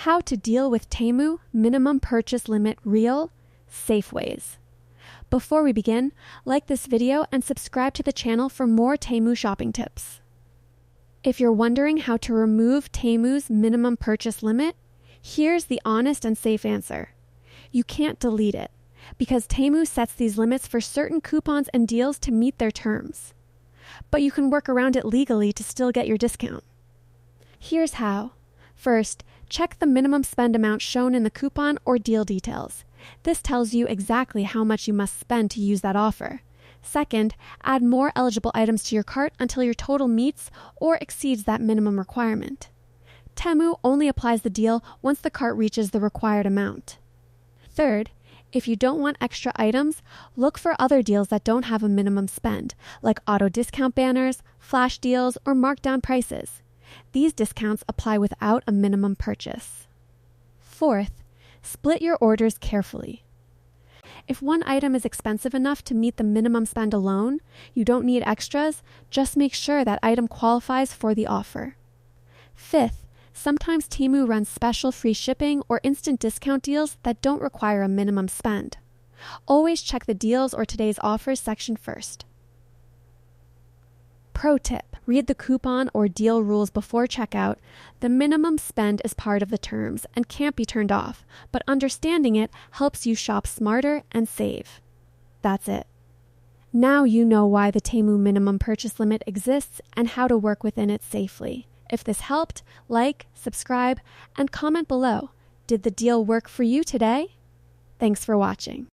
How to deal with Temu minimum purchase limit real, safe ways. Before we begin, like this video and subscribe to the channel for more Temu shopping tips. If you're wondering how to remove Temu's minimum purchase limit, here's the honest and safe answer. You can't delete it, because Temu sets these limits for certain coupons and deals to meet their terms. But you can work around it legally to still get your discount. Here's how. First, check the minimum spend amount shown in the coupon or deal details. This tells you exactly how much you must spend to use that offer. Second, add more eligible items to your cart until your total meets or exceeds that minimum requirement. Temu only applies the deal once the cart reaches the required amount. Third, if you don't want extra items, look for other deals that don't have a minimum spend, like auto discount banners, flash deals, or markdown prices. These discounts apply without a minimum purchase. Fourth, split your orders carefully. If one item is expensive enough to meet the minimum spend alone, you don't need extras, just make sure that item qualifies for the offer. Fifth, sometimes Temu runs special free shipping or instant discount deals that don't require a minimum spend. Always check the deals or today's offers section first. Pro tip: read the coupon or deal rules before checkout. The minimum spend is part of the terms and can't be turned off, but understanding it helps you shop smarter and save. That's it. Now you know why the Temu minimum purchase limit exists and how to work within it safely. If this helped, like, subscribe, and comment below. Did the deal work for you today? Thanks for watching.